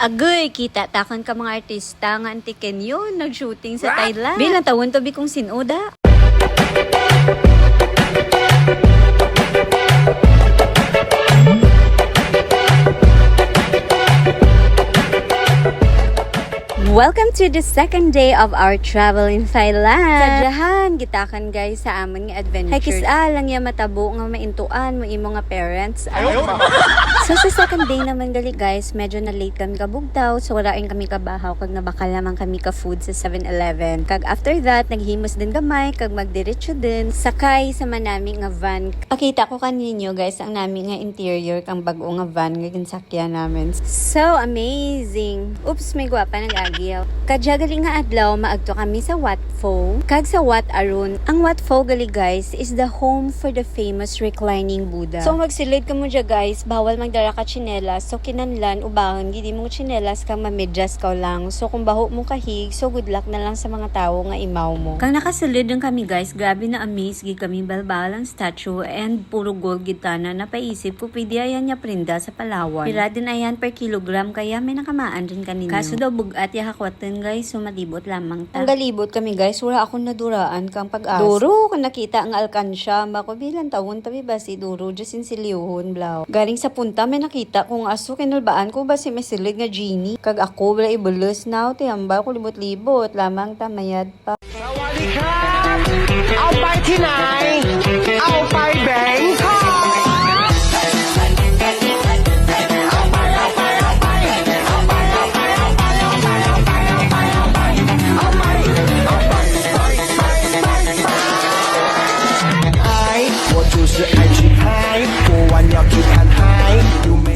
Agoy, kita takon ka mga artista nga antiken yun, nag-shooting sa Thailand. Bilang tawon to bi kong sinuda. Welcome to the second day of our travel in Thailand. Sadyahan, gitakan guys sa amon nga adventure. Hay kisa lang ya matabo nga maintuan mo imo nga parents. So sa second day naman gali guys, medyo na late kami kabugtaw. So walain kami kabahaw kag nabakal naman kami ka food sa 7-Eleven. Kag after that, naghimos din gamay kag magdiretso din sakay sa manami nga van. Pakita ko kaninyo guys ang nami nga interior kang bag-o nga van nga ginsakyan namin. So amazing. Oops, may gwapa nag-agi. Kadya gali nga adlaw maagto kami sa Wat Pho. Kag sa Wat Arun. Ang Wat Pho gali guys is the home for the famous reclining Buddha. So magsilid ka mo dya guys, bawal magdara ka tsinelas. So kinanlan ubangan gidi mo tsinelas kang mamedjas ka lang. So kung baho mo kahig, so good luck na lang sa mga tao nga imaw mo. Kang nakasilid ng kami guys, grabe na amaze gid kami balbalang statue and puro gold gitana na paisip ko pwede ayan niya prinda sa Palawan. Pila din ayan per kilogram kaya may nakamaan din kanino. Kaso daw bugat ya hakwatan guys, so malibot lamang ta. Ang galibot kami guys, wala akong naduraan kang pag-asa. Duro, kung nakita ang alkansya, bako bilang tawon tabi ba si Duro, just in silihon, blaw. Galing sa punta, may nakita kung aso, kinulbaan ko ba si may silid nga genie. Kag ako, wala ibulos na, tiyamba ko libot-libot, lamang tamayad pa. สวัสดีครับเอาไปที่ไหนเอาไปแบงคอก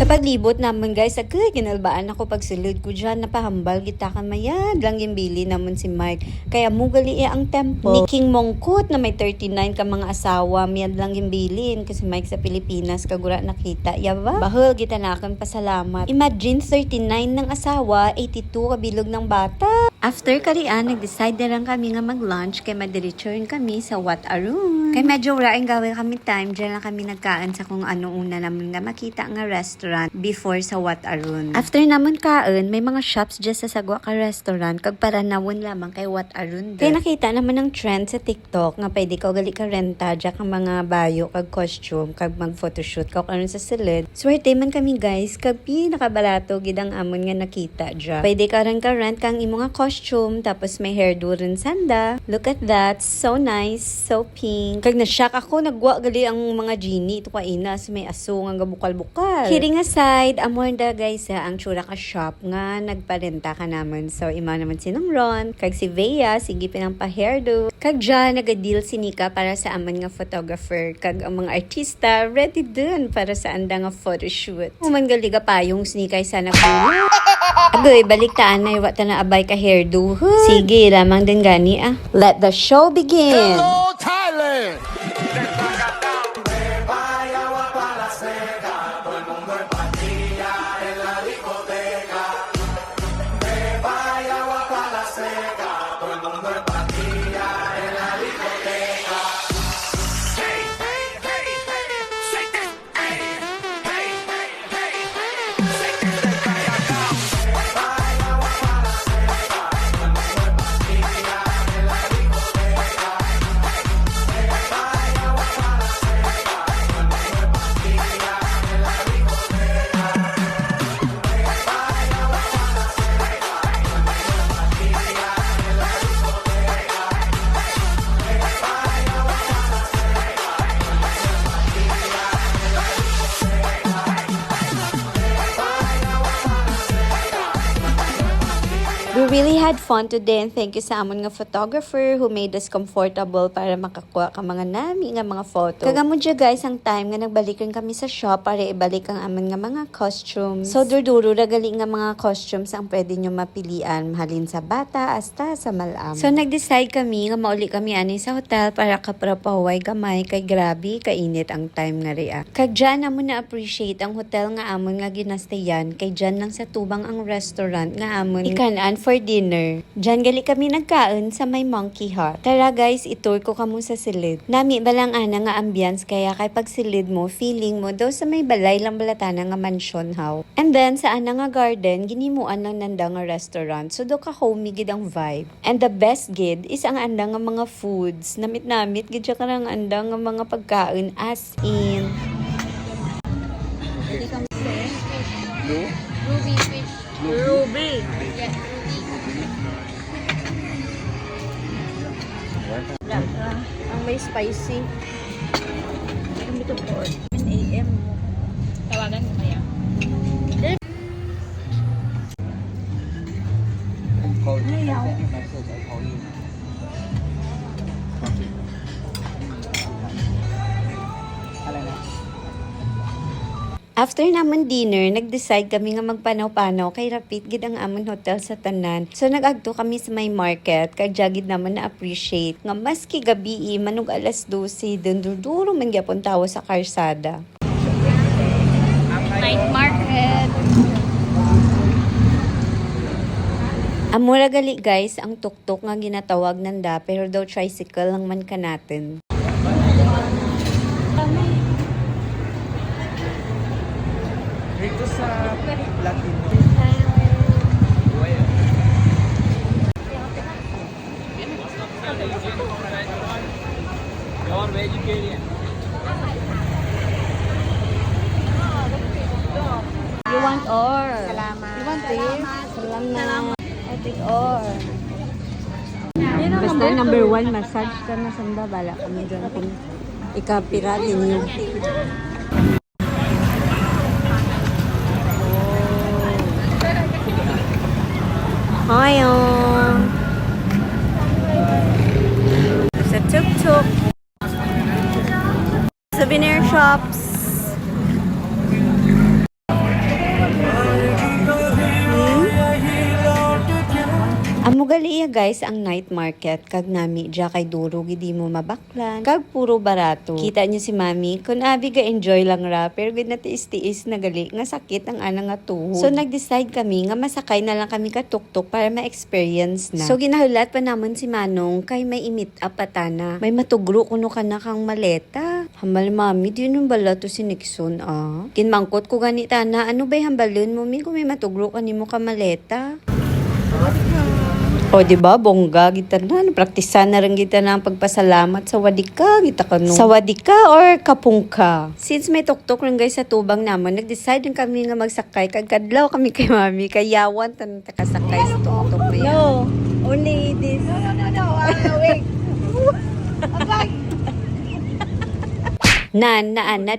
Sa paglibot naman guys, agay ginalbaan ako pagsilid ko dyan, napahambal kita kamayad lang yung bili naman si Mike. Kaya mugali ang temple ni King Mongkut na may 39 ka mga asawa, miyad lang yung bilin kasi Mike sa Pilipinas kagura nakita. Yaba, bahal kita na akong pasalamat. Imagine 39 ng asawa, 82 kabilog ng bata. After karian, nag-decide na lang kami nga mag-lunch kay madiretsuhin kami sa Wat Arun. Kay medyo wala gawin kami time, dyan lang kami nagkaan sa kung ano una naman nga makita nga restaurant before sa Wat Arun. After naman kaan, may mga shops dyan sa sagwa ka restaurant kag para nawon lamang kay Wat Arun. Kaya nakita naman ng trend sa TikTok nga pwede ka gali ka renta dyan ang mga bayo kag costume kag mag-photoshoot kag ano sa silid. Swerte man kami guys, kag pinakabarato gid ang amon nga nakita dyan. Pwede ka rin ka rent kang imo nga costume tapos may hairdo rin sanda. Look at that, so nice, so pink. Kag na-shock ako, nagwa gali ang mga genie ito kaina sa may aso nga gabukal-bukal. Kidding aside, amor da guys ang tsura ka shop nga nagparenta ka naman. So ima naman si Nang Ron, kag si Vea, sige pinang pa-hairdo. Kag dyan, nag-deal si Nika para sa aman nga photographer. Kag ang mga artista, ready dun para sa anda nga photoshoot. Human galiga pa yung sneakay sa nagbuha. Agoy, baliktaan na iwata na abay ka hairdo. Sige, lamang din gani ah. Let the show begin! Hello Thailand We really had fun today and thank you sa amon nga photographer who made us comfortable para makakuha ka mga nami nga mga photo. Kagamo dya guys ang time nga nagbalikan kami sa shop para ibalik ang amon nga mga costumes. So durduro ragali nga mga costumes ang pwede nyo mapilian mahalin sa bata hasta sa malam. So nag-decide kami nga mauli kami ani sa hotel para kaprapahuay gamay kay grabe kainit ang time nga ria. Kag dyan amon na appreciate ang hotel nga amon nga ginastayan kay dyan lang sa tubang ang restaurant nga amon ikanaan for dinner. Diyan gali kami nagkaon sa may Monkey Hut. Tara guys, itour ko kamo sa silid. Nami balang ana nga ambience kaya kay pag silid mo, feeling mo daw sa may balay lang balatana nga mansyon how. And then sa ana nga garden, ginimuan lang nanda nga restaurant. So do ka homey gid ang vibe. And the best gid is ang anda nga mga foods. Namit gid siya karang anda nga mga pagkaon as in. Ruby fish. Ruby. Yes, Ruby. Ang may spicy. Ang ito po. 10 a.m. Tawagan mo kaya. After naman dinner, nag-decide kami nga magpanaw-panaw kay rapid gid ang amon hotel sa tanan. So nag-agto kami sa may market kay jagid naman na appreciate nga maski gabi manug alas 12 dunduro man gyapon tawo sa karsada. Night market. Amura gali guys ang tuktok nga ginatawag nanda pero daw tricycle lang man kanatin. Dito sa Latino. You want or? Salamat. You want this? Salamat. I take or. Yan ang Basta number 1 massage ka na sanda bala kami dyan kung ikapira ninyo. Hiyo! Sa tuk-tuk. Souvenir shops. Amo gali iya guys ang night market kag nami dya kay duro gidi mo mabaklan kag puro barato. Kita niyo si mami kun abi ga enjoy lang ra pero gid na tiis-tiis na gali nga sakit ang ana nga tuhod. So nag-decide kami nga masakay na lang kami ka tuktok para ma-experience na. So ginahulat pa namon si Manong kay may i-meet up patana. May matugro kuno kana kang maleta. Hambal mami di nun bala to si Nixon ah. Kinmangkot ko ganita na ano ba'y hambalon mo mi kung may matugro kanimo ka maleta. O, diba, bongga, kita na, praktisan na rin kita na ang pagpasalamat sa wadika, kita ka no. Sa wadika or kapungka. Since may tuktok rin guys sa tubang naman, nag-decide rin kami nga magsakay, kagkadlaw kami kay mami, kayawan, tanong takasakay sa tuktok na yan. No, only this. No, wait. Naan,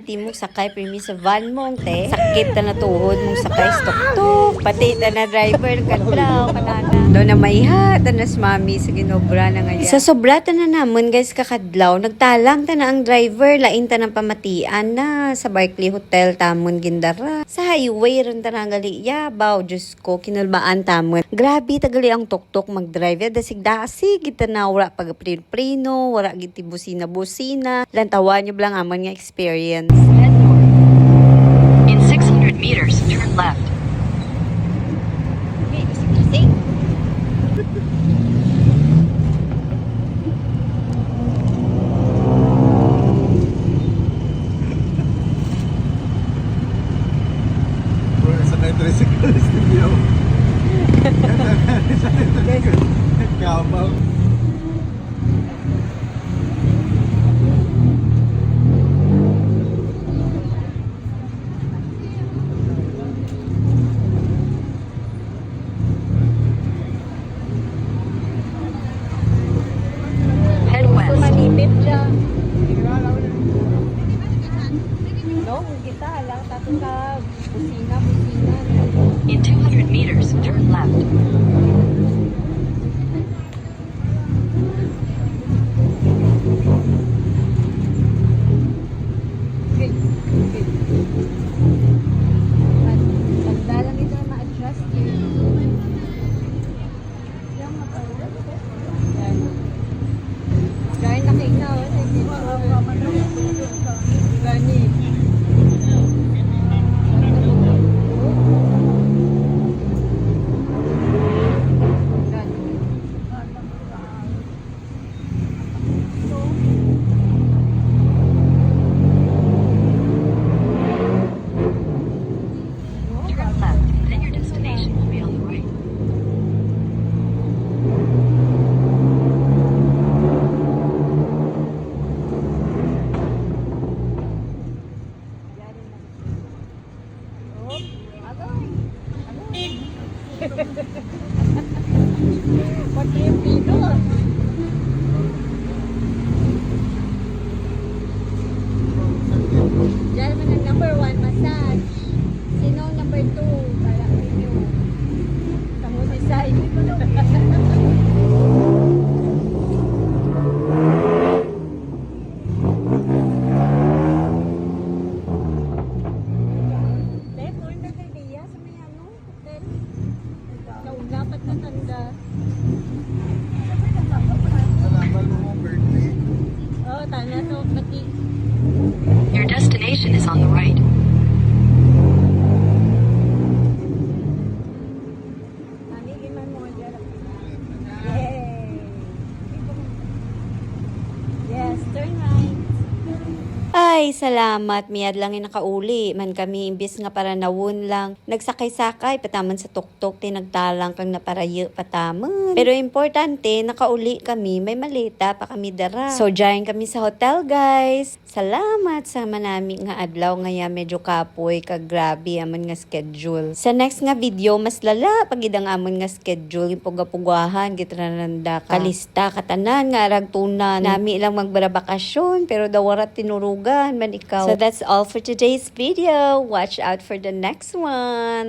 di mo sakay primi sa van mong te. Sakit na tuhod mong sakay sa tuktok. Pati na driver, kadlaw, kanana. Doon na may hat, nas mami sa ginobra na ngayon. Sa sobra na namon guys kakadlaw, nagtalang ta na ang driver, lain ta ng pamatian na sa Barclay Hotel tamon gindara. Sa highway rin ta na gali, yabaw, Diyos ko, kinulbaan tamon. Grabe tagali ang tuktok mag-drive, dasig-dasig, kita na wala pag-prino, wala giti busina-busina, lantawan nyo blang amon nga experience. In 600 meters, turn left. Bro, sakay tricycle studio. Sakay tricycle. Kabaw. Pag-trip dito. Diyan man ang number 1, massage. Sino ang number 2? Para inyo. Kamu decide. Left, mo na kay Bea sa may ano, hotel. Naugapat na tanda. Oh, tana to, pati. Your destination is on the right. Manigiman mo dyan. Yay! Yes, turn right. Ay, salamat. Miyad lang yung nakauli. Man kami, imbis nga para nawon lang. Nagsakay-sakay, pataman sa tuktok, tinagtalang kang naparayo, pataman. Pero importante, nakauli kami, may malita pa kami dara. So, dyan kami sa hotel, guys. Salamat sa manami nga adlaw. Ngaya medyo kapoy, kagrabe, amon nga schedule. Sa next nga video, mas lala, pagidang amon nga schedule, yung pugapugahan, gitrananda ka. Kalista, katanan, nga aragtunan. Nami lang magbarabakasyon, pero dawarat tinurugan man ikaw. So that's all for today's video. Watch out for the next one.